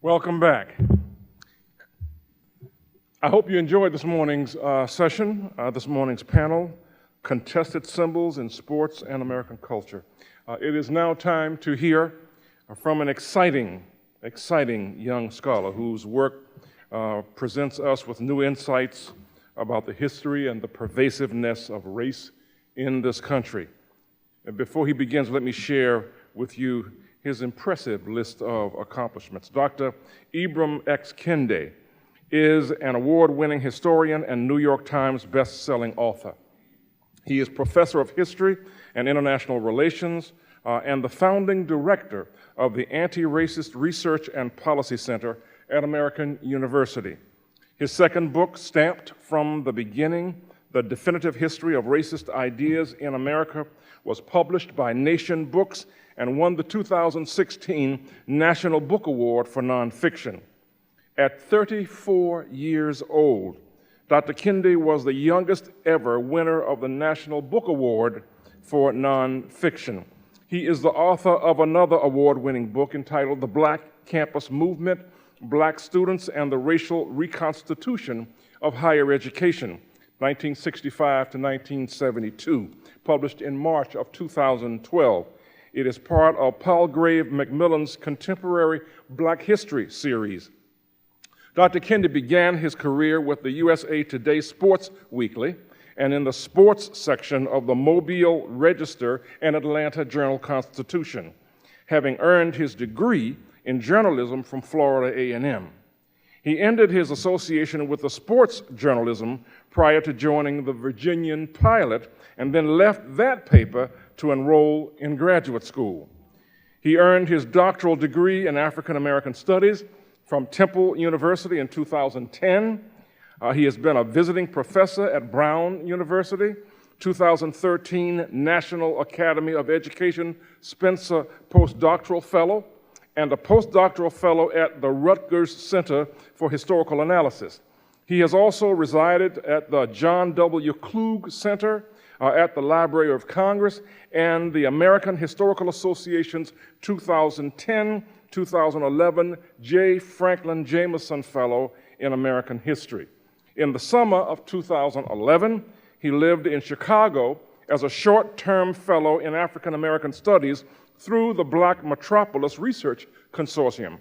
Welcome back. I hope you enjoyed this morning's session, this morning's panel, Contested Symbols in Sports and American Culture. It is now time to hear from an exciting young scholar whose work presents us with new insights about the history and the pervasiveness of race in this country. And before he begins, let me share with you his impressive list of accomplishments. Dr. Ibram X. Kendi is an award-winning historian and New York Times best-selling author. He is professor of history and international relations and the founding director of the Antiracist Research and Policy Center at American University. His second book, Stamped from the Beginning, The Definitive History of Racist Ideas in America, was published by Nation Books and won the 2016 National Book Award for Nonfiction. At 34 years old, Dr. Kendi was the youngest ever winner of the National Book Award for Nonfiction. He is the author of another award-winning book entitled The Black Campus Movement, Black Students and the Racial Reconstitution of Higher Education, 1965 to 1972, published in March of 2012. It is part of Palgrave Macmillan's Contemporary Black History series. Dr. Kendi began his career with the USA Today Sports Weekly and in the sports section of the Mobile Register and Atlanta Journal-Constitution, having earned his degree in journalism from Florida A&M. He ended his association with the sports journalism prior to joining the Virginian Pilot and then left that paper to enroll in graduate school. He earned his doctoral degree in African American Studies from Temple University in 2010. He has been a visiting professor at Brown University, 2013 National Academy of Education Spencer Postdoctoral Fellow, and a postdoctoral fellow at the Rutgers Center for Historical Analysis. He has also resided at the John W. Klug Center at the Library of Congress and the American Historical Association's 2010-2011 J. Franklin Jameson Fellow in American History. In the summer of 2011, he lived in Chicago as a short-term fellow in African American Studies through the Black Metropolis Research Consortium.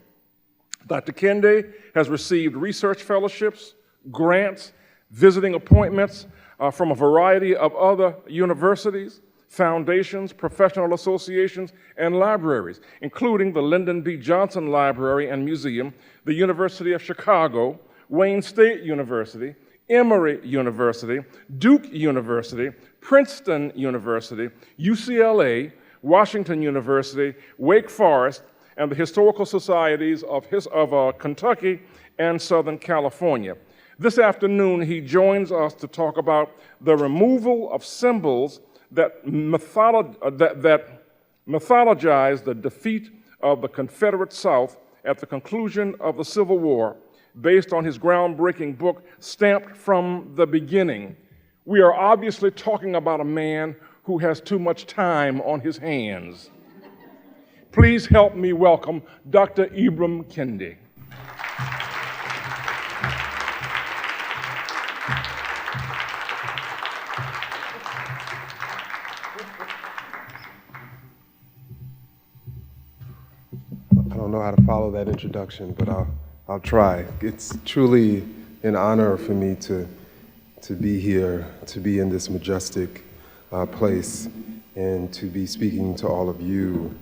Dr. Kendi has received research fellowships, grants, visiting appointments from a variety of other universities, foundations, professional associations, and libraries, including the Lyndon B. Johnson Library and Museum, the University of Chicago, Wayne State University, Emory University, Duke University, Princeton University, UCLA, Washington University, Wake Forest, and the Historical Societies of Kentucky and Southern California. This afternoon, he joins us to talk about the removal of symbols that mythologize the defeat of the Confederate South at the conclusion of the Civil War, based on his groundbreaking book, Stamped from the Beginning. We are obviously talking about a man who has too much time on his hands. Please help me welcome Dr. Ibram Kendi. I don't know how to follow that introduction, but I'll try. It's truly an honor for me to be here, to be in this majestic place, and to be speaking to all of you.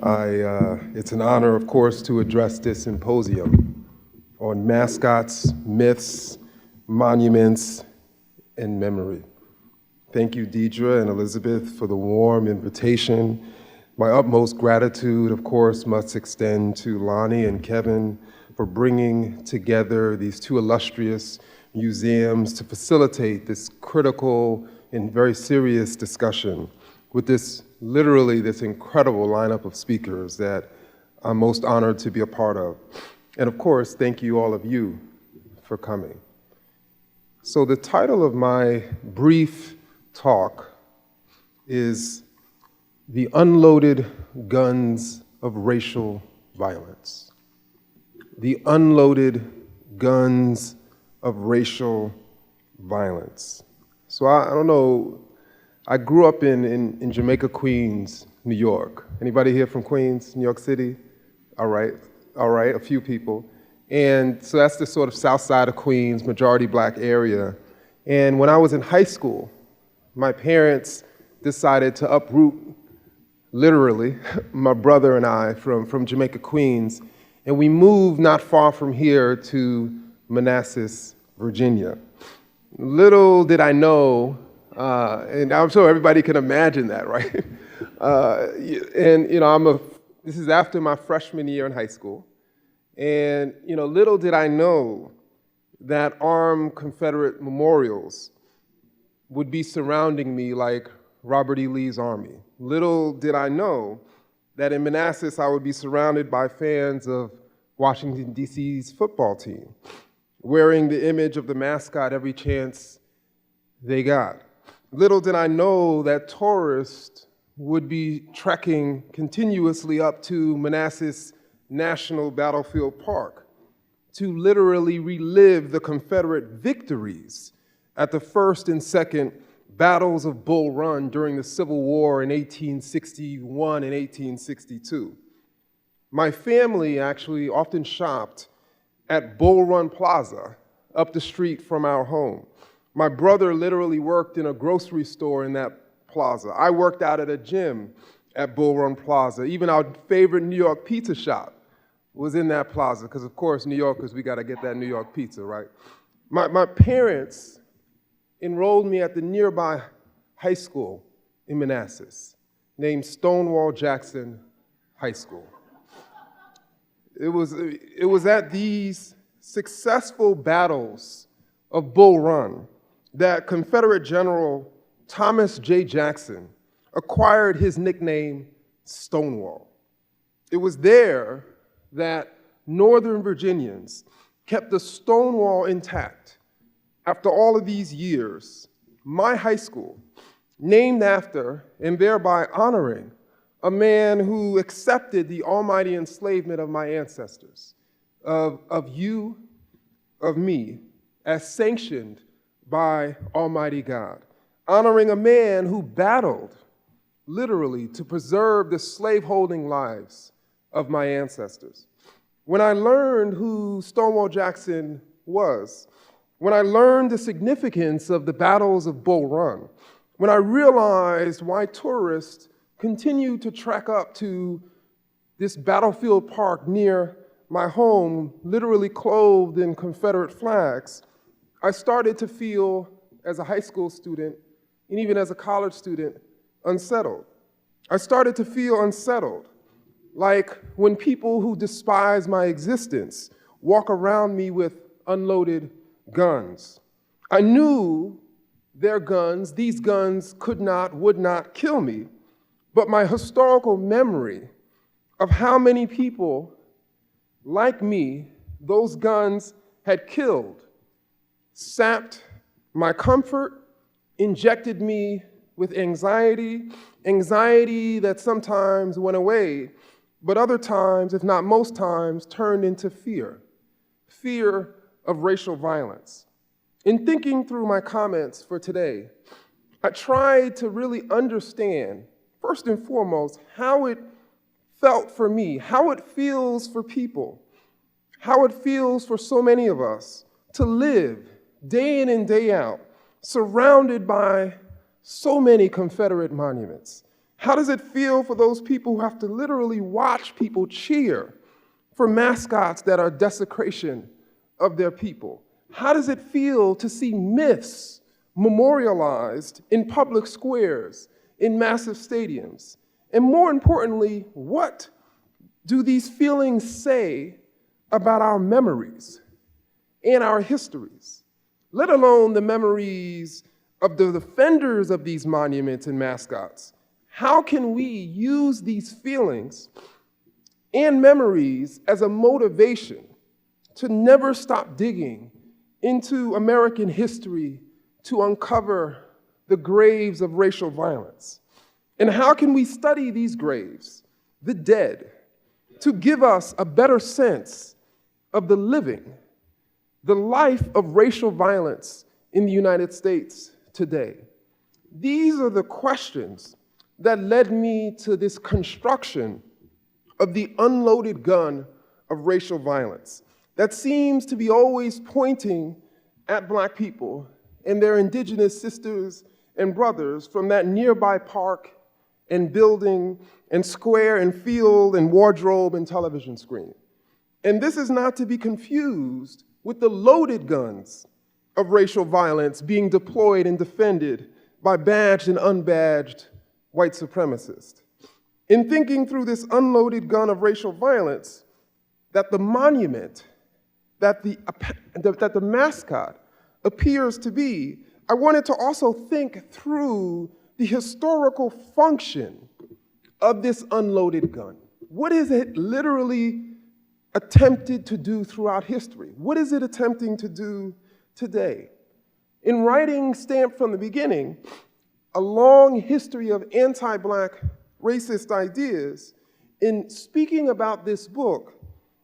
It's an honor, of course, to address this symposium on mascots, myths, monuments, and memory. Thank you, Deidre and Elizabeth, for the warm invitation. My utmost gratitude, of course, must extend to Lonnie and Kevin for bringing together these two illustrious museums to facilitate this critical and very serious discussion with this incredible lineup of speakers that I'm most honored to be a part of. And of course, thank you, all of you, for coming. So the title of my brief talk is The Unloaded Guns of Racial Violence. the unloaded guns of racial violence. So I don't know, I grew up in Jamaica, Queens, New York. Anybody here from Queens, New York City? All right, a few people. And so that's the sort of south side of Queens, majority black area. And when I was in high school, my parents decided to uproot, literally, my brother and I from Jamaica, Queens, and we moved not far from here to Manassas, Virginia. Little did I know, and I'm sure everybody can imagine that, right? And you know, this is after my freshman year in high school, and you know, little did I know that armed Confederate memorials would be surrounding me like Robert E. Lee's army. Little did I know that in Manassas I would be surrounded by fans of Washington, D.C.'s football team, wearing the image of the mascot every chance they got. Little did I know that tourists would be trekking continuously up to Manassas National Battlefield Park to literally relive the Confederate victories at the first and second battles of Bull Run during the Civil War in 1861 and 1862. My family actually often shopped at Bull Run Plaza up the street from our home. My brother literally worked in a grocery store in that plaza. I worked out at a gym at Bull Run Plaza. Even our favorite New York pizza shop was in that plaza, because of course, New Yorkers, we gotta get that New York pizza, right? My parents enrolled me at the nearby high school in Manassas, named Stonewall Jackson High School. It was at these successful battles of Bull Run that Confederate General Thomas J. Jackson acquired his nickname Stonewall. It was there that Northern Virginians kept the Stonewall intact. After all of these years, my high school, named after and thereby honoring a man who accepted the almighty enslavement of my ancestors, of you, of me, as sanctioned by Almighty God, honoring a man who battled, literally, to preserve the slaveholding lives of my ancestors. When I learned who Stonewall Jackson was, when I learned the significance of the battles of Bull Run, when I realized why tourists continue to trek up to this battlefield park near my home, literally clothed in Confederate flags, I started to feel, as a high school student, and even as a college student, unsettled. I started to feel unsettled, like when people who despise my existence walk around me with unloaded guns. I knew their guns, these guns could not, would not kill me, but my historical memory of how many people like me those guns had killed sapped my comfort, injected me with anxiety that sometimes went away, but other times, if not most times, turned into fear of racial violence. In thinking through my comments for today, I tried to really understand, first and foremost, how it felt for me, how it feels for people, how it feels for so many of us to live day in and day out, surrounded by so many Confederate monuments. How does it feel for those people who have to literally watch people cheer for mascots that are desecration of their people? How does it feel to see myths memorialized in public squares, in massive stadiums? And more importantly, what do these feelings say about our memories and our histories, let alone the memories of the defenders of these monuments and mascots? How can we use these feelings and memories as a motivation to never stop digging into American history to uncover the graves of racial violence? And how can we study these graves, the dead, to give us a better sense of the living, the life of racial violence in the United States today? These are the questions that led me to this construction of the unloaded gun of racial violence that seems to be always pointing at Black people and their indigenous sisters and brothers from that nearby park and building and square and field and wardrobe and television screen. And this is not to be confused with the loaded guns of racial violence being deployed and defended by badged and unbadged white supremacists. In thinking through this unloaded gun of racial violence, that the monument, that the mascot appears to be, I wanted to also think through the historical function of this unloaded gun. What is it literally attempted to do throughout history? What is it attempting to do today? In writing Stamped from the Beginning, a long history of anti-Black racist ideas, in speaking about this book,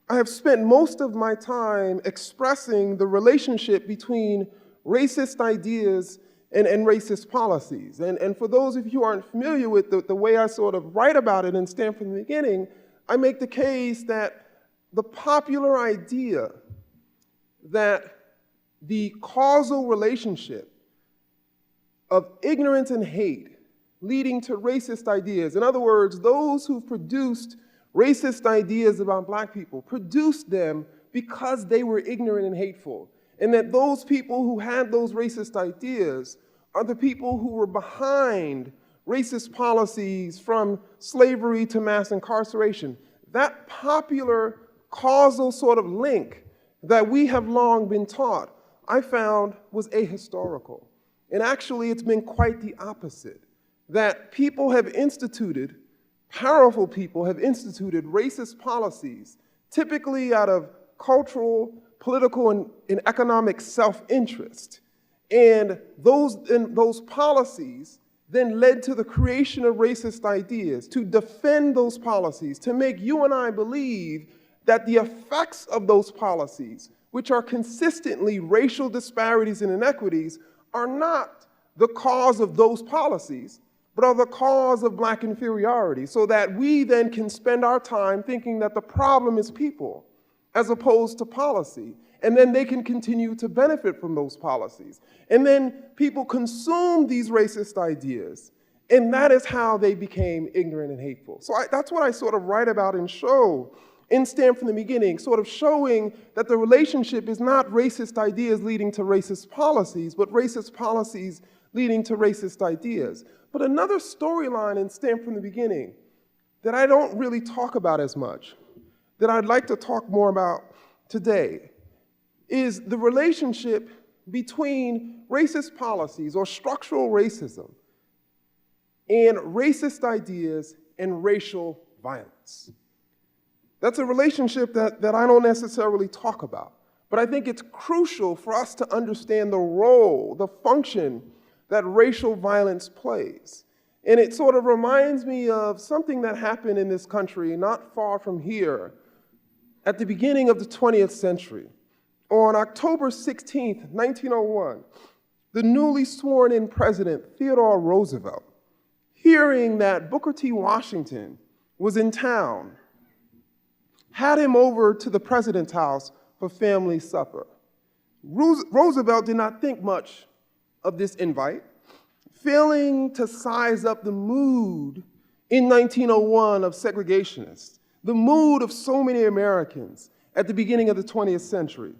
I have spent most of my time expressing the relationship between racist ideas and racist policies. And for those of you who aren't familiar with the way I sort of write about it in Stamped from the Beginning, I make the case that the popular idea that the causal relationship of ignorance and hate leading to racist ideas, in other words, those who produced racist ideas about Black people produced them because they were ignorant and hateful, and that those people who had those racist ideas are the people who were behind racist policies from slavery to mass incarceration. That popular causal sort of link that we have long been taught, I found was ahistorical. And actually, it's been quite the opposite, that people have instituted, powerful people have instituted racist policies, typically out of cultural, political, and economic self-interest. And those policies then led to the creation of racist ideas, to defend those policies, to make you and I believe that the effects of those policies, which are consistently racial disparities and inequities, are not the cause of those policies, but are the cause of Black inferiority, so that we then can spend our time thinking that the problem is people, as opposed to policy. And then they can continue to benefit from those policies. And then people consume these racist ideas, and that is how they became ignorant and hateful. So that's what I sort of write about and show in Stamped from the Beginning, sort of showing that the relationship is not racist ideas leading to racist policies, but racist policies leading to racist ideas. But another storyline in Stamped from the Beginning that I don't really talk about as much, that I'd like to talk more about today, is the relationship between racist policies or structural racism and racist ideas and racial violence. That's a relationship that I don't necessarily talk about, but I think it's crucial for us to understand the role, the function that racial violence plays. And it sort of reminds me of something that happened in this country not far from here at the beginning of the 20th century. On October 16th, 1901, the newly sworn-in president, Theodore Roosevelt, hearing that Booker T. Washington was in town, had him over to the president's house for family supper. Roosevelt did not think much of this invite, failing to size up the mood in 1901 of segregationists, the mood of so many Americans at the beginning of the 20th century.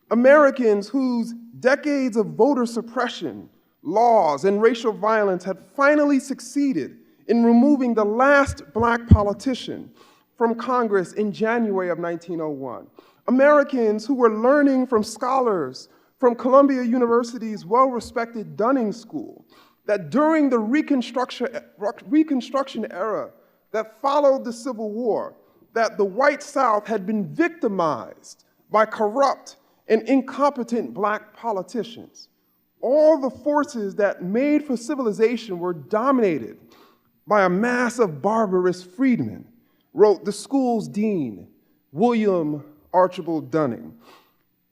Americans whose decades of voter suppression, laws, and racial violence had finally succeeded in removing the last Black politician from Congress in January of 1901. Americans who were learning from scholars from Columbia University's well-respected Dunning School that during the Reconstruction era that followed the Civil War, that the white South had been victimized by corrupt and incompetent Black politicians. All the forces that made for civilization were dominated by a mass of barbarous freedmen, wrote the school's dean, William Archibald Dunning.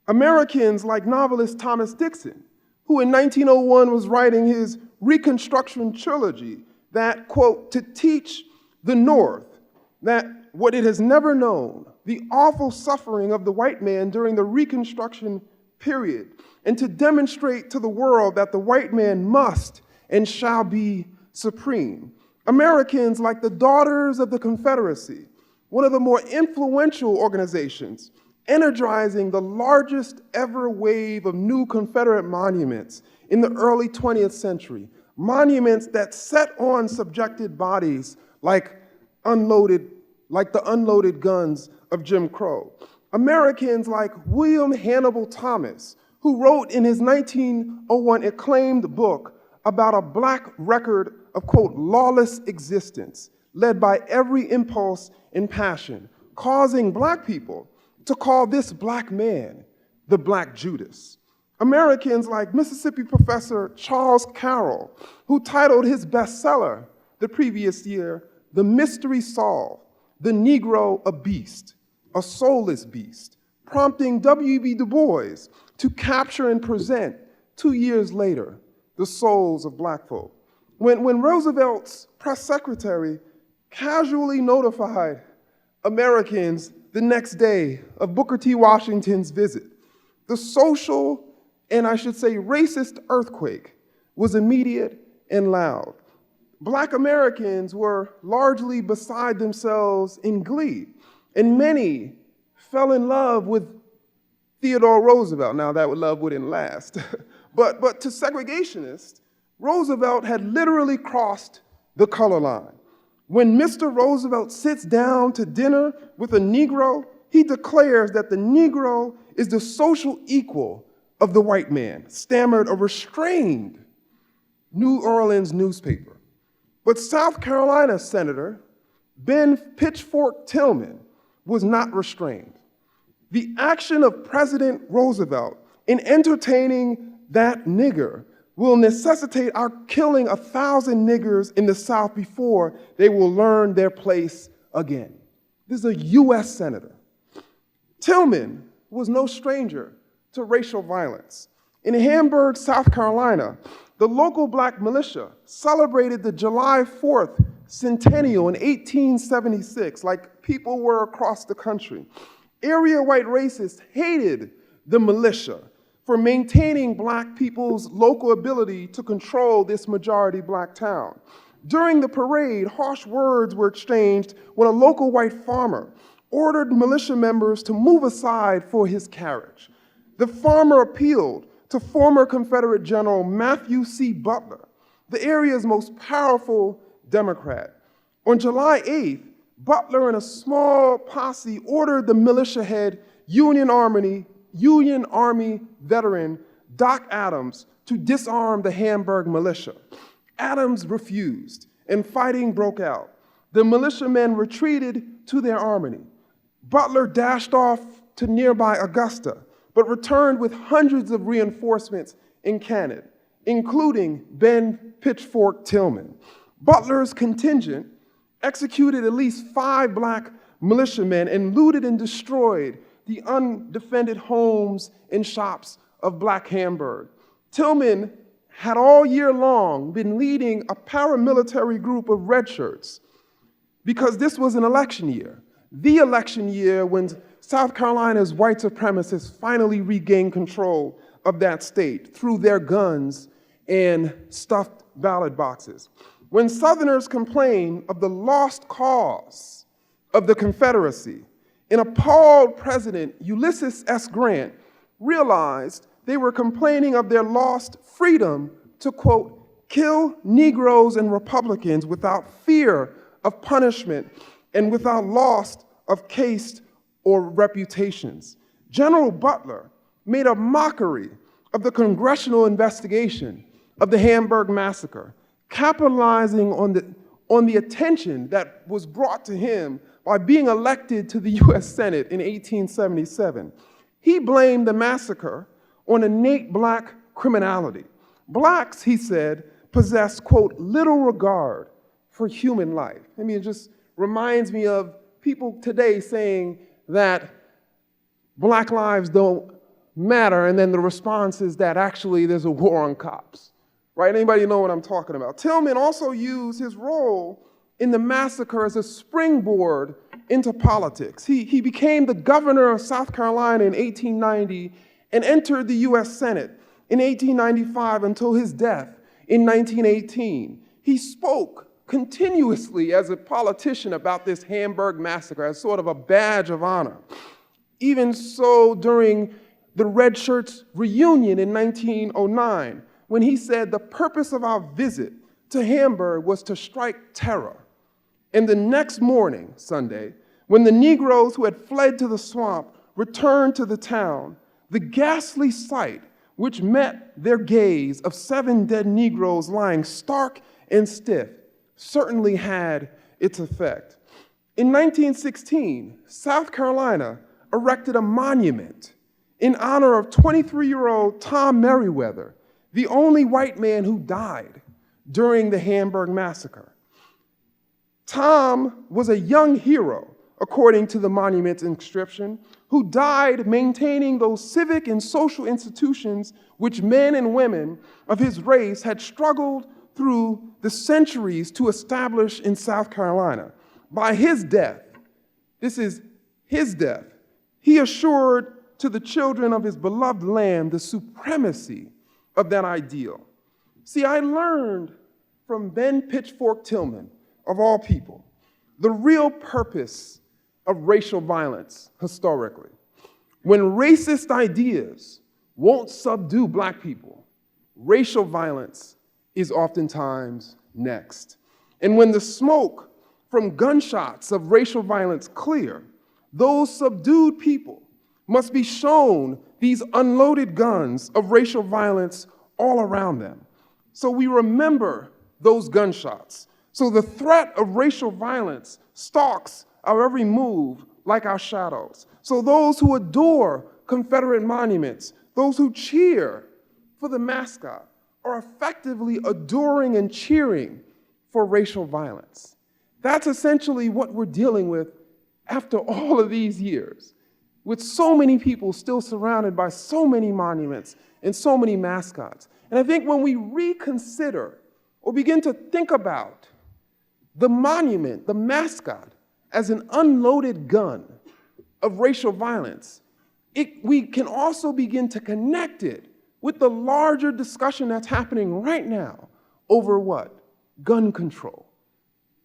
Americans like novelist Thomas Dixon, who in 1901 was writing his Reconstruction trilogy that, quote, to teach the North that what it has never known, the awful suffering of the white man during the Reconstruction period, and to demonstrate to the world that the white man must and shall be supreme. Americans like the Daughters of the Confederacy, one of the more influential organizations, energizing the largest ever wave of new Confederate monuments in the early 20th century, monuments that set on subjected bodies like the unloaded guns of Jim Crow. Americans like William Hannibal Thomas, who wrote in his 1901 acclaimed book about a black record of, quote, lawless existence, led by every impulse and passion, causing black people to call this black man the Black Judas. Americans like Mississippi professor Charles Carroll, who titled his bestseller the previous year, The Mystery Solved, The Negro a Beast, a Soulless Beast, prompting W.E.B. Du Bois to capture and present 2 years later the souls of black folk. When Roosevelt's press secretary casually notified Americans the next day of Booker T. Washington's visit, the social, and I should say racist earthquake was immediate and loud. Black Americans were largely beside themselves in glee, and many fell in love with Theodore Roosevelt. Now, that love wouldn't last. but to segregationists, Roosevelt had literally crossed the color line. When Mr. Roosevelt sits down to dinner with a Negro, he declares that the Negro is the social equal of the white man, stammered a restrained New Orleans newspaper. But South Carolina Senator Ben Pitchfork Tillman was not restrained. The action of President Roosevelt in entertaining that nigger will necessitate our killing 1,000 niggers in the South before they will learn their place again. This is a US senator. Tillman was no stranger to racial violence. In Hamburg, South Carolina, the local black militia celebrated the July 4th centennial in 1876, like people were across the country. Area white racists hated the militia for maintaining black people's local ability to control this majority black town. During the parade, harsh words were exchanged when a local white farmer ordered militia members to move aside for his carriage. The farmer appealed to former Confederate General Matthew C. Butler, the area's most powerful Democrat. On July 8th, Butler and a small posse ordered the militia head, Union Army veteran Doc Adams to disarm the Hamburg militia. Adams refused, and fighting broke out. The militiamen retreated to their armory. Butler dashed off to nearby Augusta, but returned with hundreds of reinforcements in cannon, including Ben Pitchfork Tillman. Butler's contingent executed at least 5 black militiamen and looted and destroyed the undefended homes and shops of black Hamburg. Tillman had all year long been leading a paramilitary group of red shirts because this was an election year, the election year when South Carolina's white supremacists finally regained control of that state through their guns and stuffed ballot boxes. When Southerners complained of the lost cause of the Confederacy, an appalled President Ulysses S. Grant realized they were complaining of their lost freedom to, quote, kill Negroes and Republicans without fear of punishment and without loss of caste or reputations. General Butler made a mockery of the congressional investigation of the Hamburg massacre, capitalizing on the attention that was brought to him by being elected to the US Senate in 1877. He blamed the massacre on innate black criminality. Blacks, he said, possess, quote, little regard for human life. I mean, it just reminds me of people today saying that Black lives don't matter, and then the response is that actually there's a war on cops, right? Anybody know what I'm talking about? Tillman also used his role in the massacre as a springboard into politics. He became the governor of South Carolina in 1890 and entered the US Senate in 1895 until his death in 1918. He spoke continuously as a politician about this Hamburg massacre as sort of a badge of honor. Even so, during the Red Shirts reunion in 1909, when he said the purpose of our visit to Hamburg was to strike terror. And the next morning, Sunday, when the Negroes who had fled to the swamp returned to the town, the ghastly sight which met their gaze of 7 dead Negroes lying stark and stiff certainly had its effect. In 1916, South Carolina erected a monument in honor of 23-year-old Tom Meriwether, the only white man who died during the Hamburg massacre. Tom was a young hero, according to the monument's inscription, who died maintaining those civic and social institutions which men and women of his race had struggled through the centuries to establish in South Carolina. By his death, this is his death, he assured to the children of his beloved land the supremacy of that ideal. See, I learned from Ben Pitchfork Tillman, of all people, the real purpose of racial violence historically. When racist ideas won't subdue Black people, racial violence is oftentimes next. And when the smoke from gunshots of racial violence clear, those subdued people must be shown these unloaded guns of racial violence all around them. So we remember those gunshots. So the threat of racial violence stalks our every move like our shadows. So those who adore Confederate monuments, those who cheer for the mascot, are effectively adoring and cheering for racial violence. That's essentially what we're dealing with after all of these years, with so many people still surrounded by so many monuments and so many mascots. And I think when we reconsider or begin to think about the monument, the mascot, as an unloaded gun of racial violence, we can also begin to connect it with the larger discussion that's happening right now over what? Gun control,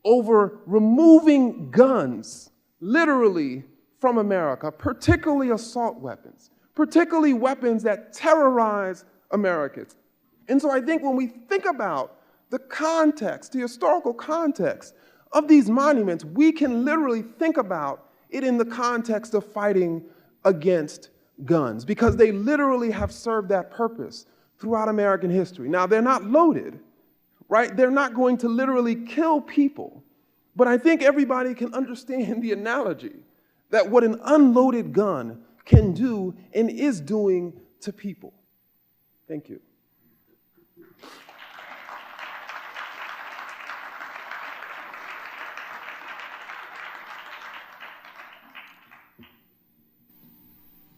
over removing guns literally from America, particularly assault weapons, particularly weapons that terrorize Americans. And so I think when we think about the context, the historical context of these monuments, we can literally think about it in the context of fighting against guns, because they literally have served that purpose throughout American history. Now, they're not loaded, right? They're not going to literally kill people, but I think everybody can understand the analogy that what an unloaded gun can do and is doing to people. Thank you.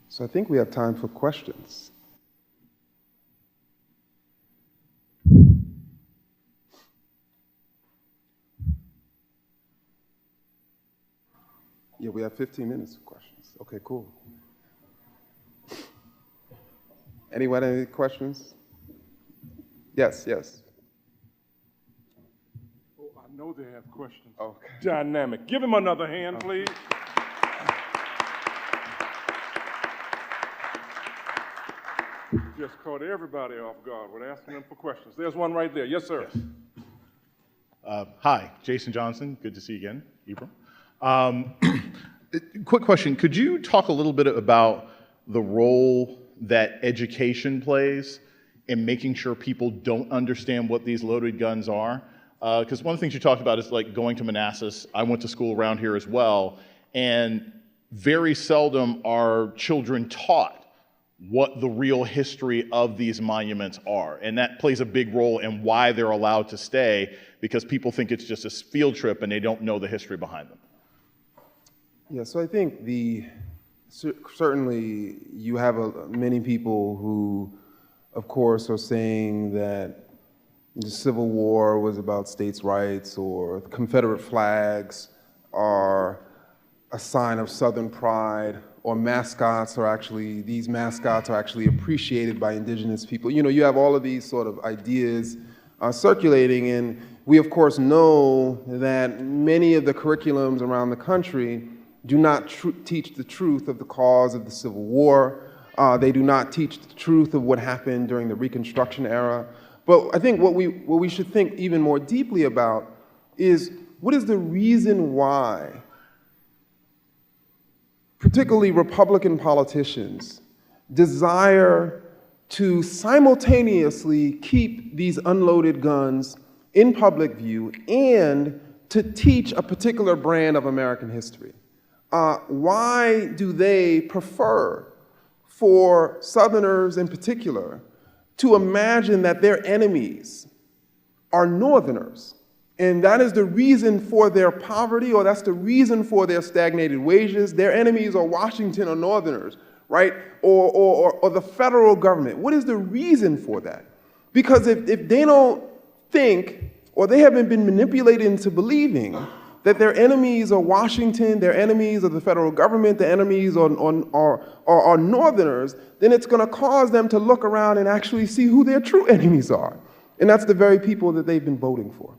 So I think we have time for questions. Yeah, we have 15 minutes for questions. Okay, cool. Anyone have any questions? Yes, yes. Oh, I know they have questions. Okay. Dynamic. Give him another hand, please. Just caught everybody off guard with asking them for questions. There's one right there. Yes, sir. Yes. Hi, Jason Johnson. Good to see you again, Ibram. Quick question. Could you talk a little bit about the role that education plays in making sure people don't understand what these loaded guns are? Because one of the things you talked about is like going to Manassas. I went to school around here as well, and very seldom are children taught what the real history of these monuments are. And that plays a big role in why they're allowed to stay, because people think it's just a field trip and they don't know the history behind them. Yeah, so I think the certainly you have many people who, of course, are saying that the Civil War was about states' rights, or Confederate flags are a sign of Southern pride, or these mascots are actually appreciated by indigenous people. You know, you have all of these sort of ideas circulating, and we of course know that many of the curriculums around the country do not teach the truth of the cause of the Civil War. They do not teach the truth of what happened during the Reconstruction era. But I think what we should think even more deeply about is, what is the reason why particularly Republican politicians desire to simultaneously keep these unloaded guns in public view and to teach a particular brand of American history? Why do they prefer, for Southerners in particular, to imagine that their enemies are Northerners? And that is the reason for their poverty, or that's the reason for their stagnated wages. Their enemies are Washington or Northerners, right? Or the federal government. What is the reason for that? Because if they don't think, or they haven't been manipulated into believing that their enemies are Washington, their enemies are the federal government, their enemies are Northerners, then it's going to cause them to look around and actually see who their true enemies are. And that's the very people that they've been voting for.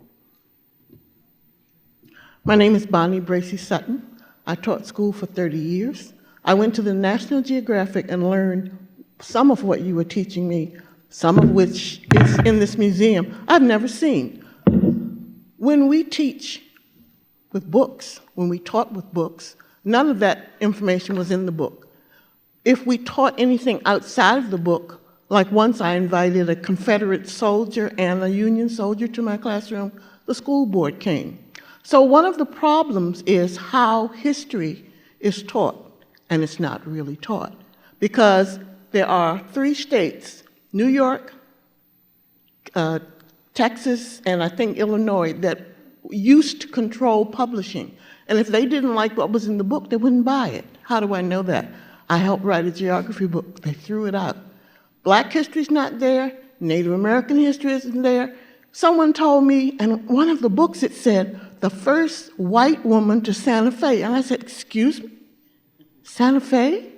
My name is Brae Sutton. I taught school for 30 years. I went to the National Geographic and learned some of what you were teaching me, some of which is in this museum I've never seen. When we teach with books, when we taught with books, none of that information was in the book. If we taught anything outside of the book, like once I invited a Confederate soldier and a Union soldier to my classroom, the school board came. So one of the problems is how history is taught, and it's not really taught, because there are 3 states, New York, Texas, and I think Illinois, that used to control publishing. And if they didn't like what was in the book, they wouldn't buy it. How do I know that? I helped write a geography book. They threw it out. Black history's not there. Native American history isn't there. Someone told me, and one of the books it said, the first white woman to Santa Fe. And I said, excuse me? Santa Fe?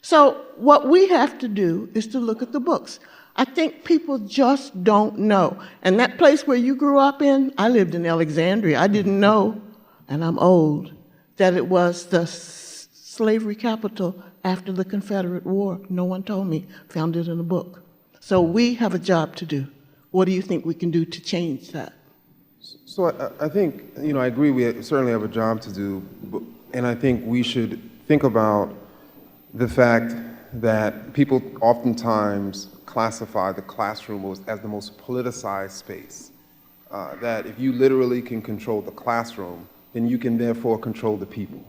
So what we have to do is to look at the books. I think people just don't know. And that place where you grew up in, I lived in Alexandria. I didn't know, and I'm old, that it was the slavery capital after the Confederate War. No one told me. Found it in a book. So we have a job to do. What do you think we can do to change that? So I think, I agree, we certainly have a job to do, and I think we should think about the fact that people oftentimes classify the classroom as the most politicized space. That if you literally can control the classroom, then you can therefore control the people.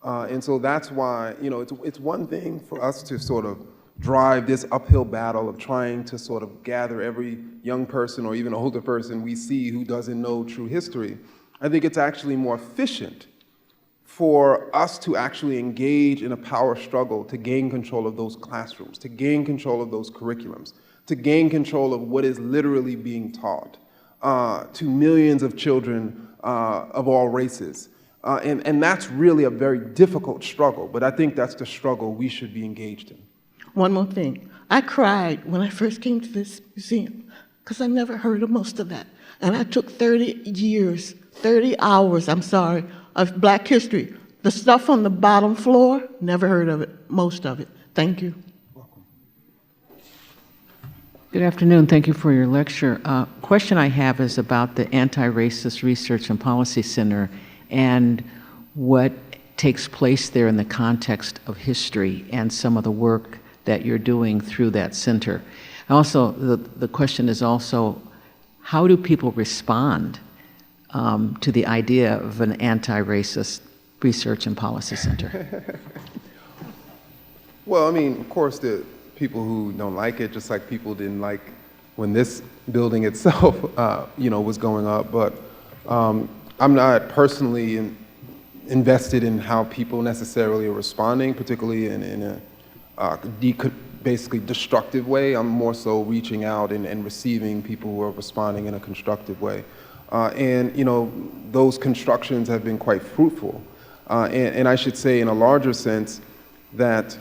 And so that's why, it's one thing for us to sort of drive this uphill battle of trying to sort of gather every young person or even older person we see who doesn't know true history. I think it's actually more efficient for us to actually engage in a power struggle to gain control of those classrooms, to gain control of those curriculums, to gain control of what is literally being taught to millions of children of all races. And that's really a very difficult struggle, but I think that's the struggle we should be engaged in. One more thing. I cried when I first came to this museum because I never heard of most of that. And I took 30 hours, of Black history. The stuff on the bottom floor, never heard of it, most of it. Thank you. Good afternoon. Thank you for your lecture. Question I have is about the Antiracist Research and Policy Center and what takes place there in the context of history and some of the work that you're doing through that center. Also, the question is also, how do people respond to the idea of an anti-racist research and policy center? Well, of course, the people who don't like it, just like people didn't like when this building itself, was going up. But I'm not personally invested in how people necessarily are responding, particularly in a basically destructive way. I'm more so reaching out and receiving people who are responding in a constructive way. And those constructions have been quite fruitful. And I should say in a larger sense that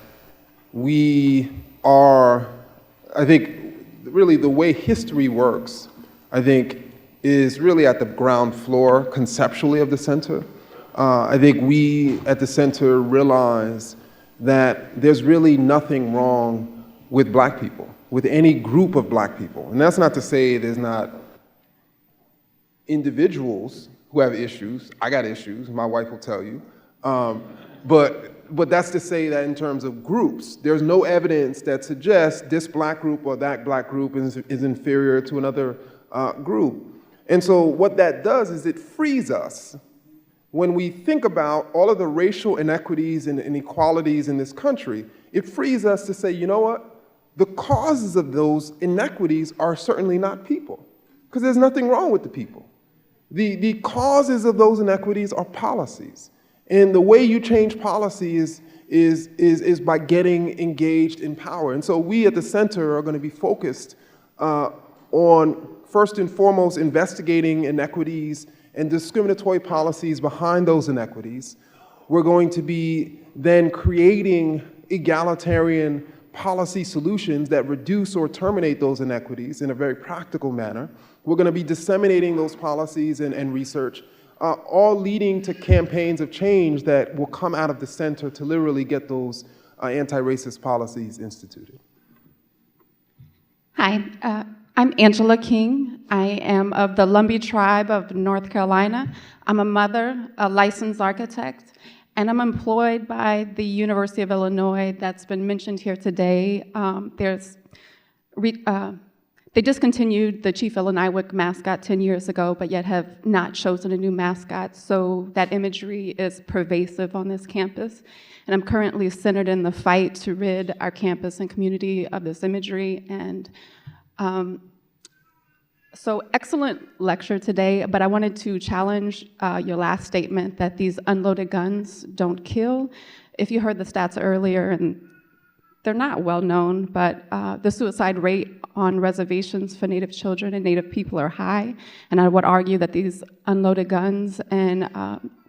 we are, I think, really the way history works, I think, is really at the ground floor conceptually of the center. I think we at the center realize that there's really nothing wrong with black people, with any group of black people. And that's not to say there's not individuals who have issues. I got issues, my wife will tell you. But that's to say that in terms of groups, there's no evidence that suggests this black group or that black group is inferior to another group. And so what that does is it frees us when we think about all of the racial inequities and inequalities in this country. It frees us to say, you know what? The causes of those inequities are certainly not people, because there's nothing wrong with the people. The causes of those inequities are policies. And the way you change policy is by getting engaged in power. And so we at the center are going to be focused on, first and foremost, investigating inequities and discriminatory policies behind those inequities. We're going to be then creating egalitarian policy solutions that reduce or terminate those inequities in a very practical manner. We're going to be disseminating those policies and research, all leading to campaigns of change that will come out of the center to literally get those anti-racist policies instituted. Hi, I'm Angela King. I am of the Lumbee tribe of North Carolina. I'm a mother, a licensed architect, and I'm employed by the University of Illinois that's been mentioned here today. They discontinued the Chief Illinois mascot 10 years ago, but yet have not chosen a new mascot, so that imagery is pervasive on this campus. And I'm currently centered in the fight to rid our campus and community of this imagery. And so excellent lecture today, but I wanted to challenge your last statement that these unloaded guns don't kill. If you heard the stats earlier, and they're not well known, but the suicide rate on reservations for Native children and Native people are high. And I would argue that these unloaded guns and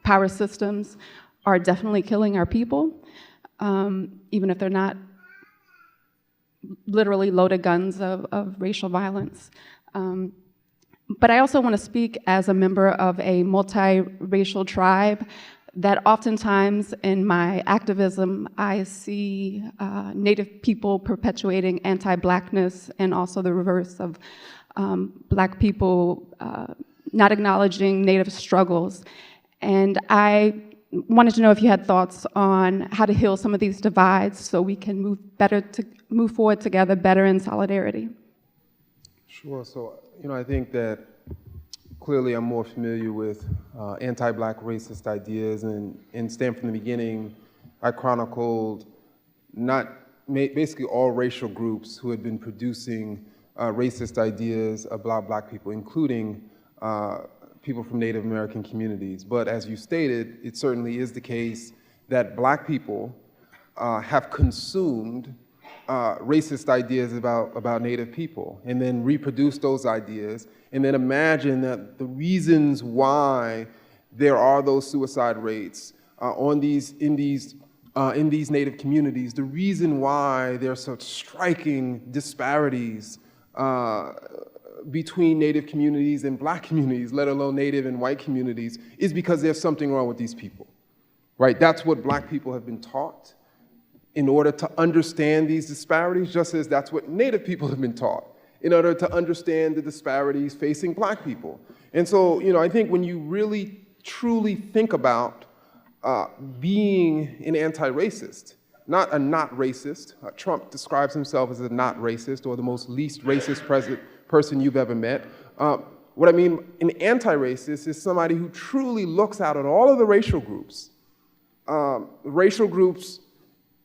power systems are definitely killing our people, even if they're not literally loaded guns of racial violence. But I also want to speak as a member of a multiracial tribe that oftentimes in my activism, I see Native people perpetuating anti-Blackness and also the reverse of Black people not acknowledging Native struggles. And I wanted to know if you had thoughts on how to heal some of these divides so we can move forward together better in solidarity. Sure. So, I think that clearly I'm more familiar with anti-Black racist ideas, and in Stand from the Beginning, I chronicled basically all racial groups who had been producing racist ideas about Black people, including people from Native American communities. But as you stated, it certainly is the case that Black people have consumed racist ideas about Native people, and then reproduce those ideas, and then imagine that the reasons why there are those suicide rates in these Native communities, the reason why there are such striking disparities between Native communities and Black communities, let alone Native and white communities, is because there's something wrong with these people, right? That's what Black people have been taught in order to understand these disparities, just as that's what Native people have been taught in order to understand the disparities facing Black people. And so, I think when you really, truly think about being an anti-racist, not a not racist, Trump describes himself as a not racist or the most least racist person you've ever met. What I mean, an anti-racist is somebody who truly looks out at all of the racial groups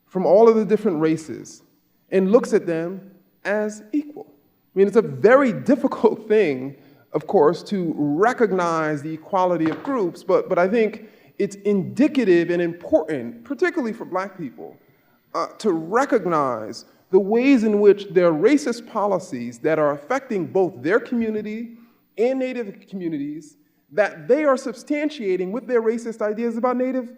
from all of the different races, and looks at them as equal. I mean, it's a very difficult thing, of course, to recognize the equality of groups, but I think it's indicative and important, particularly for Black people, to recognize the ways in which there are racist policies that are affecting both their community and Native communities that they are substantiating with their racist ideas about Native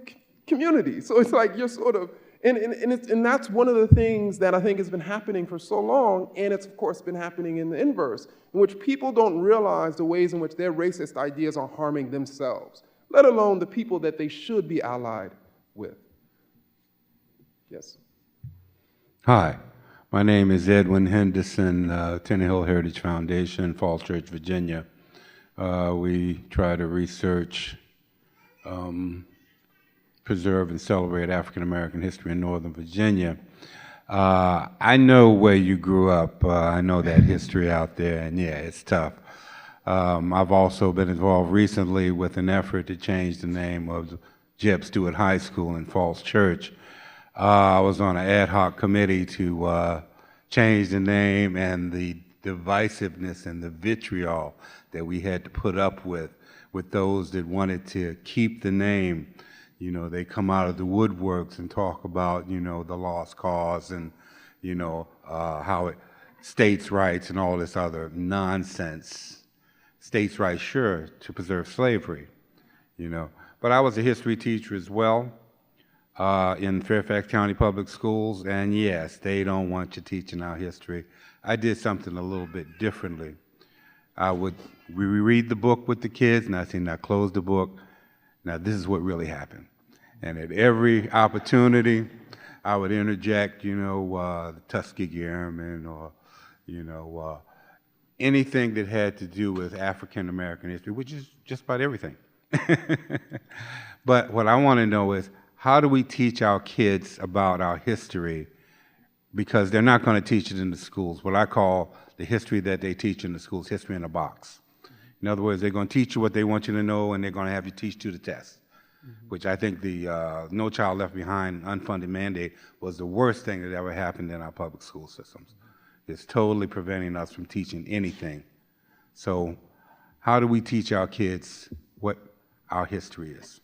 communities. So it's like you're sort of, and that's one of the things that I think has been happening for so long, and it's of course been happening in the inverse, in which people don't realize the ways in which their racist ideas are harming themselves, let alone the people that they should be allied with. Yes. Hi, my name is Edwin Henderson, Tenny-Hill Heritage Foundation, Falls Church, Virginia. We try to research, preserve, and celebrate African American history in Northern Virginia. I know where you grew up. I know that history out there, and yeah, it's tough. I've also been involved recently with an effort to change the name of Jeb Stuart High School in Falls Church. I was on an ad hoc committee to change the name, and the divisiveness and the vitriol that we had to put up with those that wanted to keep the name. You know, they come out of the woodworks and talk about, you know, the lost cause and, you know, how states' rights and all this other nonsense. States' rights, sure, to preserve slavery, you know. But I was a history teacher as well in Fairfax County Public Schools, and yes, they don't want you teaching our history. I did something a little bit differently. We read the book with the kids, and I said, now close the book. Now this is what really happened. And at every opportunity, I would interject, you know, the Tuskegee Airmen or, you know, anything that had to do with African American history, which is just about everything. But what I want to know is, how do we teach our kids about our history? Because they're not going to teach it in the schools. What I call the history that they teach in the schools, history in a box. In other words, they're going to teach you what they want you to know, and they're going to have you teach to the test, which I think the No Child Left Behind unfunded mandate was the worst thing that ever happened in our public school systems. It's totally preventing us from teaching anything. So how do we teach our kids what our history is?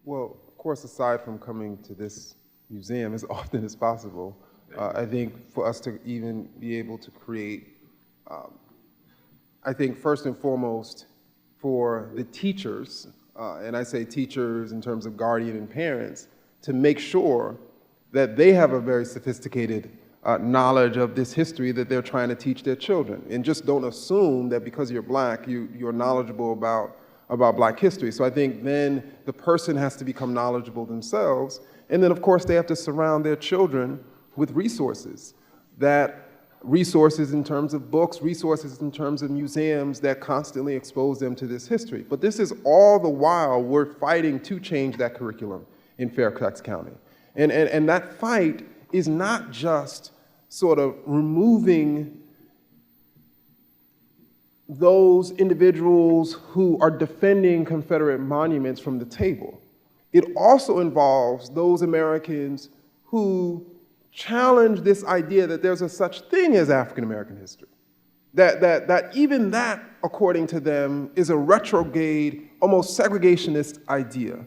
Well, of course, aside from coming to this museum as often as possible, I think for us to even be able to create, I think first and foremost for the teachers, and I say teachers in terms of guardian and parents, to make sure that they have a very sophisticated knowledge of this history that they're trying to teach their children. And just don't assume that because you're Black, you're knowledgeable about Black history. So I think then the person has to become knowledgeable themselves. And then of course they have to surround their children with resources in terms of books, resources in terms of museums that constantly expose them to this history. But this is all the while we're fighting to change that curriculum in Fairfax County. And that fight is not just sort of removing those individuals who are defending Confederate monuments from the table. It also involves those Americans who challenge this idea that there's a such thing as African American history. That even that, according to them, is a retrograde, almost segregationist idea.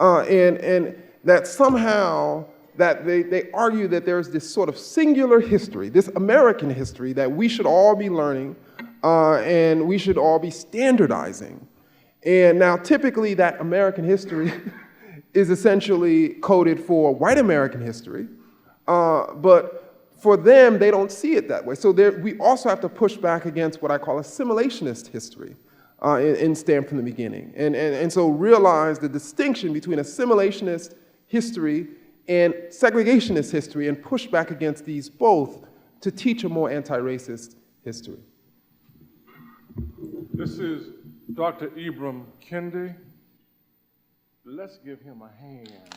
And that somehow, that they argue that there's this sort of singular history, this American history that we should all be learning and we should all be standardizing. And now typically that American history is essentially coded for white American history, but for them, they don't see it that way. So we also have to push back against what I call assimilationist history in Stand from the Beginning. And so realize the distinction between assimilationist history and segregationist history and push back against these both to teach a more anti-racist history. This is Dr. Ibram Kendi. Let's give him a hand.